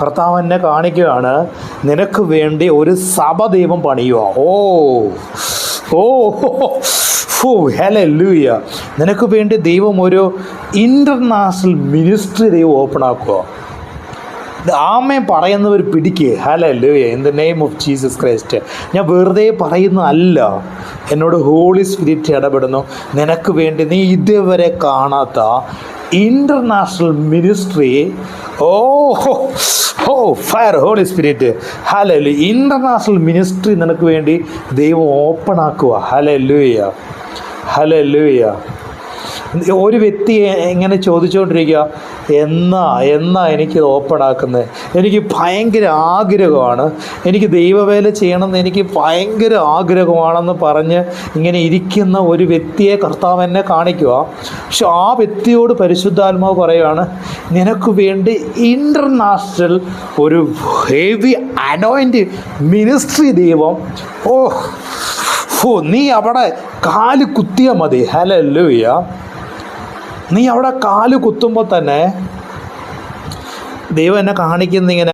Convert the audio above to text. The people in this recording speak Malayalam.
കർത്താവ് എന്നെ കാണിക്കുകയാണ്, നിനക്ക് വേണ്ടി ഒരു സഭ ദൈവം പണിയുക. ഹല്ലേലൂയ. നിനക്ക് വേണ്ടി ദൈവം ഒരു ഇൻ്റർനാഷണൽ മിനിസ്ട്രി ദൈവം ഓപ്പൺ ആക്കുക. ആമേൻ പറയുന്നവർ പിടിക്കുക. Hallelujah. In the name of Jesus Christ. ഞാൻ വെറുതെ പറയുന്നതല്ല, എന്നോട് ഹോളി സ്പിരിറ്റ് ഇടപെടുന്നു. നിനക്ക് വേണ്ടി നീ ഇതുവരെ കാണാത്ത international ministry, fire holy spirit, hallelujah, international ministry നിനക്ക് വേണ്ടി ദൈവം ഓപ്പൺ ആക്കുക. Hallelujah, hallelujah. ഒരു വ്യക്തി ഇങ്ങനെ ചോദിച്ചുകൊണ്ടിരിക്കുക, എന്നാ എനിക്ക് ഓപ്പൺ ആക്കുന്നത്? എനിക്ക് ഭയങ്കര ആഗ്രഹമാണ്, എനിക്ക് ദൈവവേല ചെയ്യണമെന്ന് എനിക്ക് ഭയങ്കര ആഗ്രഹമാണെന്ന് പറഞ്ഞ് ഇങ്ങനെ ഇരിക്കുന്ന ഒരു വ്യക്തിയെ കർത്താവ് എന്നെ കാണിക്കുക. പക്ഷെ ആ വ്യക്തിയോട് പരിശുദ്ധാത്മാവ് പറയുകയാണ്, നിനക്ക് വേണ്ടി ഇൻ്റർനാഷണൽ ഒരു ഹെവി അനോയിൻറ്റ് മിനിസ്ട്രി ദൈവം, നീ അവിടെ കാല് കുത്തിയാൽ മതി. ഹല്ലേലൂയ. നീ അവിടെ കാല് കുത്തുമ്പോൾ തന്നെ ദൈവം എന്നെ കാണിക്കുന്ന ഇങ്ങനെ